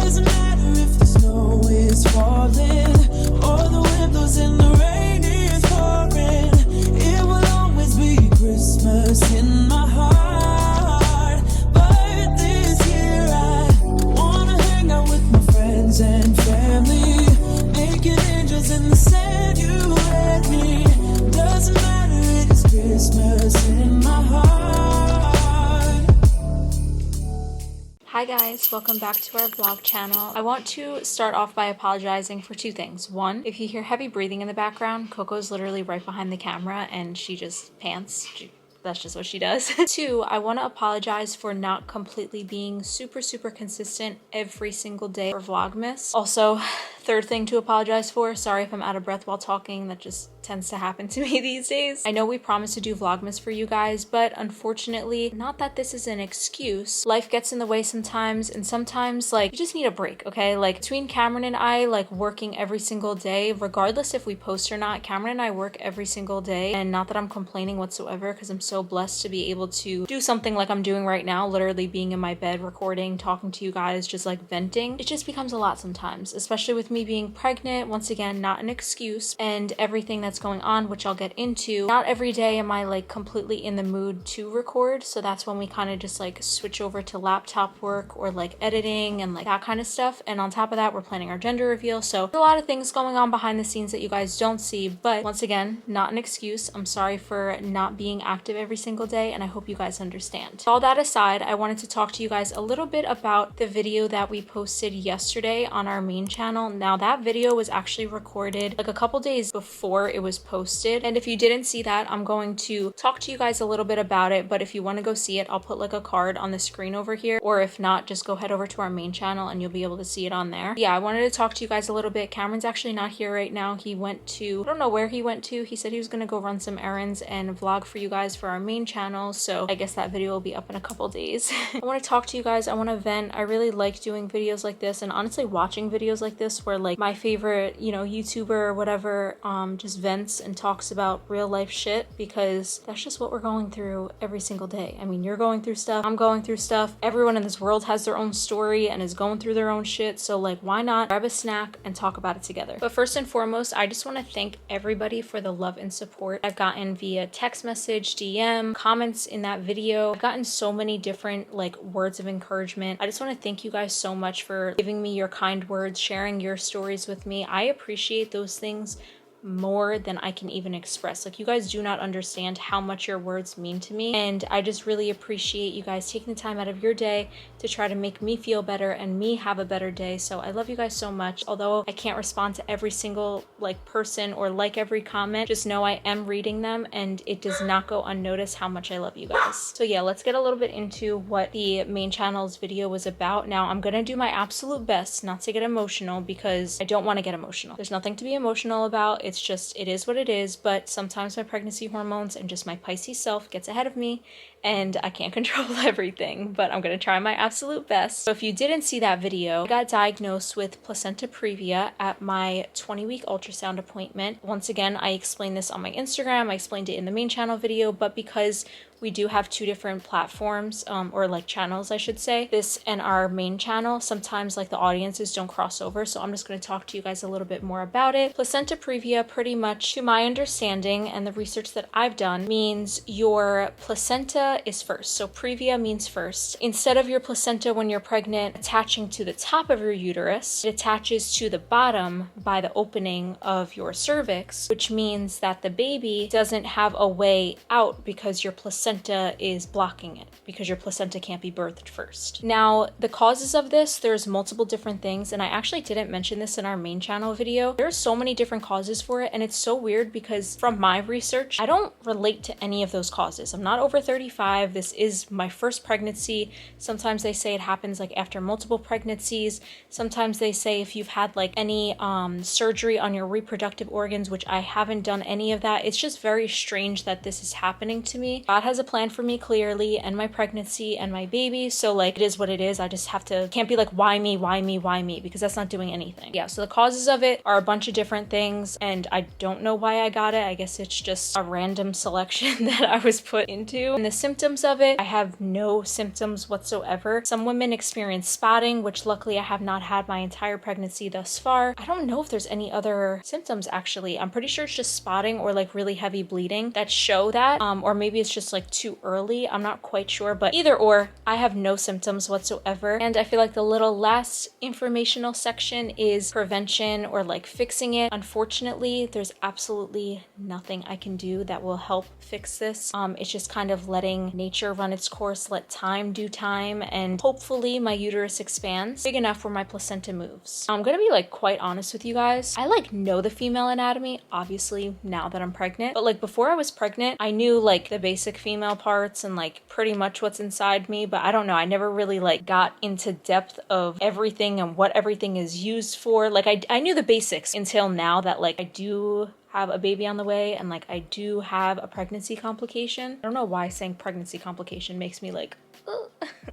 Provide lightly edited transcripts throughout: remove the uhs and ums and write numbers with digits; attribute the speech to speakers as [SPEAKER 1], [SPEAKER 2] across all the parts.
[SPEAKER 1] Doesn't matter if the snow is falling or the wind blows and the rain is pouring. It will always be Christmas in my heart. But this year I wanna hang out with my friends and family, making angels in the sand, you and me. Doesn't matter, it is Christmas in my heart.
[SPEAKER 2] Hi guys, welcome back to our vlog channel. I want to start off by apologizing for two things. One, if you hear heavy breathing in the background, Coco's literally right behind the camera and she just pants. That's just what she does. Two, I want to apologize for not completely being super consistent every single day for Vlogmas. Also, third thing to apologize for, sorry if I'm out of breath while talking, that just tends to happen to me these days. I know we promised to do Vlogmas for you guys, but unfortunately, not that this is an excuse, life gets in the way sometimes, and sometimes like you just need a break, okay? Like between Cameron and I, like working every single day, regardless if we post or not, Cameron and I work every single day, and not that I'm complaining whatsoever because I'm so blessed to be able to do something like I'm doing right now, literally being in my bed recording, talking to you guys, just like venting. It just becomes a lot sometimes, especially with me being pregnant. Once again, not an excuse, and everything that's going on, which I'll get into. Not every day am I like completely in the mood to record, so that's when we kind of just like switch over to laptop work or like editing and like that kind of stuff. And on top of that, we're planning our gender reveal, so there's a lot of things going on behind the scenes that you guys don't see. But once again, not an excuse. I'm sorry for not being active every single day, and I hope you guys understand. All that aside, I wanted to talk to you guys a little bit about the video that we posted yesterday on our main channel. Now that video was actually recorded like a couple days before it was posted, and if you didn't see that, I'm going to talk to you guys a little bit about it. But if you want to go see it, I'll put like a card on the screen over here, or if not, just go head over to our main channel and you'll be able to see it on there. Yeah, I wanted to talk to you guys a little bit. Cameron's actually not here right now. He went to, I don't know where he went to. He said he was going to go run some errands and vlog for you guys for our main channel, so I guess that video will be up in a couple days. I want to talk to you guys. I want to vent. I really like doing videos like this, and honestly watching videos like this where like my favorite, you know, YouTuber or whatever just vents and talks about real life shit, because that's just what we're going through every single day. I mean, you're going through stuff, I'm going through stuff, everyone in this world has their own story and is going through their own shit, so like why not grab a snack and talk about it together. But first and foremost, I just want to thank everybody for the love and support I've gotten via text message, DM, comments in that video. I've gotten so many different like words of encouragement. I just want to thank you guys so much for giving me your kind words, sharing your stories with me. I appreciate those things more than I can even express. Like, you guys do not understand how much your words mean to me, and I just really appreciate you guys taking the time out of your day to try to make me feel better and me have a better day. So I love you guys so much. Although I can't respond to every single like person or like every comment, just know I am reading them, and it does not go unnoticed how much I love you guys. So yeah, let's get a little bit into what the main channel's video was about. Now, I'm gonna do my absolute best not to get emotional, because I don't want to get emotional. There's nothing to be emotional about. It's just, it is what it is. But sometimes my pregnancy hormones and just my Pisces self gets ahead of me, and I can't control everything, but I'm gonna try my absolute best. So if you didn't see that video, I got diagnosed with placenta previa at my 20-week ultrasound appointment. Once again, I explained this on my Instagram, I explained it in the main channel video, but because we do have two different platforms, or like channels, I should say, this and our main channel, sometimes like the audiences don't cross over, so I'm just going to talk to you guys a little bit more about it. Placenta previa, pretty much to my understanding and the research that I've done, means your placenta is first. So previa means first. Instead of your placenta when you're pregnant attaching to the top of your uterus, it attaches to the bottom by the opening of your cervix, which means that the baby doesn't have a way out because your placenta is blocking it, because your placenta can't be birthed first. Now, the causes of this, there's multiple different things, and I actually didn't mention this in our main channel video. There's so many different causes for it, and it's so weird because from my research, I don't relate to any of those causes. I'm not over 35. This is my first pregnancy. Sometimes they say it happens like after multiple pregnancies. Sometimes they say if you've had like any surgery on your reproductive organs, which I haven't done any of that. It's just very strange that this is happening to me. God has a plan for me clearly, and my pregnancy and my baby, so like it is what it is. I just have to, can't be like why me, because that's not doing anything. Yeah, so the causes of it are a bunch of different things, and I don't know why I got it. I guess it's just a random selection that I was put into. And the symptoms of it. I have no symptoms whatsoever. Some women experience spotting, which luckily I have not had my entire pregnancy thus far. I don't know if there's any other symptoms actually. I'm pretty sure it's just spotting or like really heavy bleeding that show that, or maybe it's just like too early. I'm not quite sure, but either or, I have no symptoms whatsoever. And I feel like the little last informational section is prevention or like fixing it. Unfortunately, there's absolutely nothing I can do that will help fix this. It's just kind of letting nature run its course, let time do time, and hopefully my uterus expands big enough where my placenta moves. I'm gonna be like quite honest with you guys. I like know the female anatomy, obviously now that I'm pregnant, but like before I was pregnant, I knew like the basic female parts and like pretty much what's inside me, but I don't know, I never really like got into depth of everything and what everything is used for. Like I knew the basics until now that like I do have a baby on the way and like I do have a pregnancy complication. I don't know why saying pregnancy complication makes me like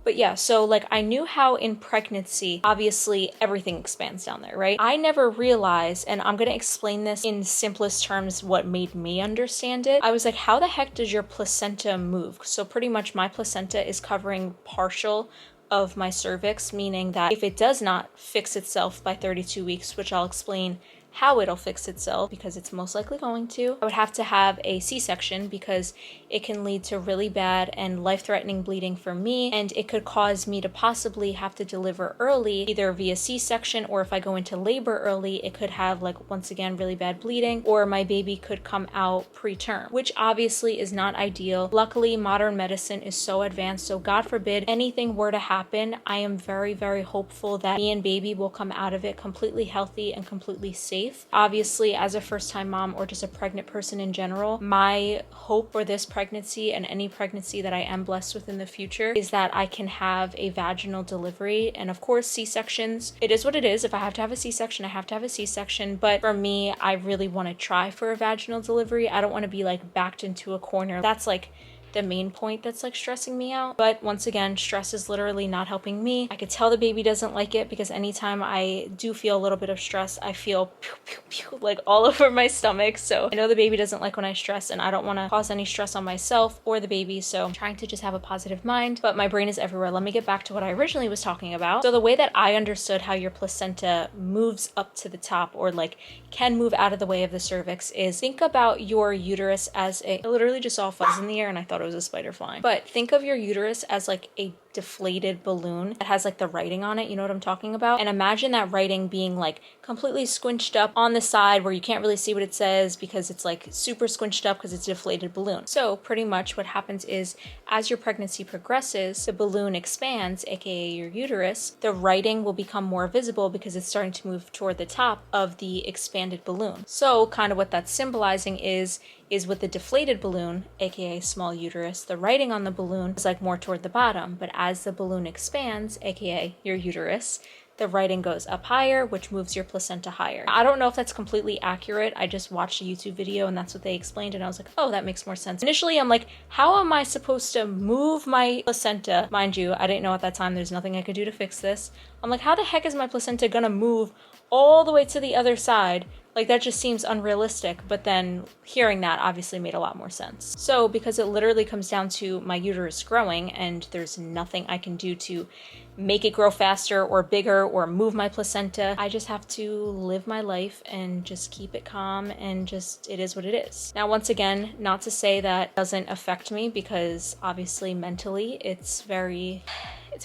[SPEAKER 2] but yeah, so like I knew how in pregnancy obviously everything expands down there, right? I never realized, and I'm gonna explain this in simplest terms what made me understand it. I was like, how the heck does your placenta move? So pretty much my placenta is covering partial of my cervix, meaning that if it does not fix itself by 32 weeks, which I'll explain how it'll fix itself because it's most likely going to, I would have to have a C-section because it can lead to really bad and life-threatening bleeding for me, and it could cause me to possibly have to deliver early, either via C-section, or if I go into labor early, it could have like, once again, really bad bleeding, or my baby could come out preterm, which obviously is not ideal. Luckily, modern medicine is so advanced, so God forbid anything were to happen, I am very, very hopeful that me and baby will come out of it completely healthy and completely safe. Obviously, as a first-time mom or just a pregnant person in general, my hope for this pregnancy and any pregnancy that I am blessed with in the future is that I can have a vaginal delivery. And of course, C-sections, it is what it is. If I have to have a C-section, I have to have a C-section. But for me, I really want to try for a vaginal delivery. I don't want to be like backed into a corner. That's like the main point that's like stressing me out. But once again, stress is literally not helping me. I could tell the baby doesn't like it because anytime I do feel a little bit of stress, I feel pew, pew, pew, like all over my stomach. So I know the baby doesn't like when I stress, and I don't want to cause any stress on myself or the baby. So I'm trying to just have a positive mind, but my brain is everywhere. Let me get back to what I originally was talking about. So the way that I understood how your placenta moves up to the top or like can move out of the way of the cervix is think about your uterus as I literally just saw a fuzz in the air and I thought it was a spider flying. But think of your uterus as like a deflated balloon that has like the writing on it, you know what I'm talking about? And imagine that writing being like completely squinched up on the side where you can't really see what it says because it's like super squinched up because it's a deflated balloon. So pretty much what happens is as your pregnancy progresses, the balloon expands, aka your uterus, the writing will become more visible because it's starting to move toward the top of the expanded balloon. So kind of what that's symbolizing is with the deflated balloon, aka small uterus, the writing on the balloon is like more toward the bottom, but as the balloon expands, aka your uterus, the writing goes up higher, which moves your placenta higher. I don't know if that's completely accurate. I just watched a YouTube video and that's what they explained and I was like, oh, that makes more sense. Initially, I'm like, how am I supposed to move my placenta? Mind you, I didn't know at that time there's nothing I could do to fix this. I'm like, how the heck is my placenta gonna move all the way to the other side? Like that just seems unrealistic, but then hearing that obviously made a lot more sense. So because it literally comes down to my uterus growing and there's nothing I can do to make it grow faster or bigger or move my placenta, I just have to live my life and just keep it calm and just, it is what it is. Now, once again, not to say that doesn't affect me because obviously mentally it's very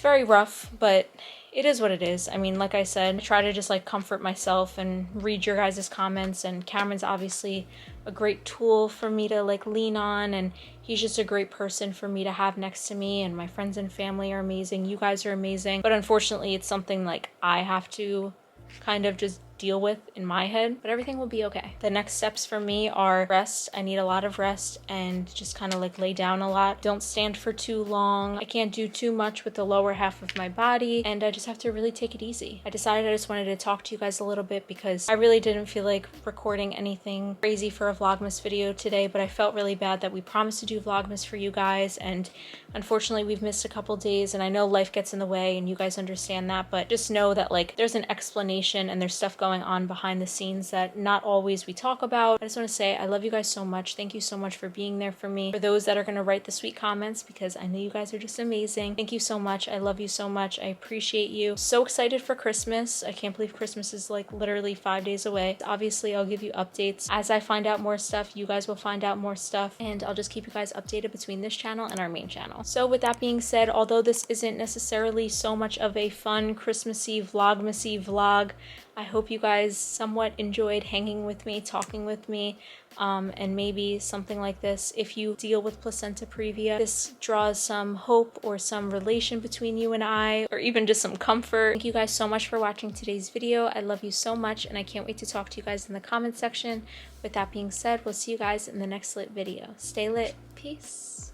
[SPEAKER 2] rough, but it is what it is. I mean, like I said, I try to just like comfort myself and read your guys' comments, and Cameron's obviously a great tool for me to like lean on, and he's just a great person for me to have next to me, and my friends and family are amazing. You guys are amazing. But unfortunately, it's something like I have to kind of just deal with in my head, but everything will be okay. The next steps for me are rest. I need a lot of rest and just kind of like lay down a lot. Don't stand for too long. I can't do too much with the lower half of my body, and I just have to really take it easy. I decided I just wanted to talk to you guys a little bit because I really didn't feel like recording anything crazy for a Vlogmas video today, but I felt really bad that we promised to do Vlogmas for you guys, and unfortunately we've missed a couple days, and I know life gets in the way and you guys understand that, but just know that like there's an explanation and there's stuff going going on behind the scenes that not always we talk about. I just want to say I love you guys so much. Thank you so much for being there for me. For those that are going to write the sweet comments, because I know you guys are just amazing. Thank you so much. I love you so much. I appreciate you. So excited for Christmas. I can't believe Christmas is like literally 5 days away. Obviously, I'll give you updates. As I find out more stuff, you guys will find out more stuff, and I'll just keep you guys updated between this channel and our main channel. So with that being said, although this isn't necessarily so much of a fun Christmassy vlogmasy vlog, I hope you guys somewhat enjoyed hanging with me, talking with me, and maybe something like this. If you deal with placenta previa, this draws some hope or some relation between you and I, or even just some comfort. Thank you guys so much for watching today's video. I love you so much, and I can't wait to talk to you guys in the comment section. With that being said, we'll see you guys in the next lit video. Stay lit. Peace.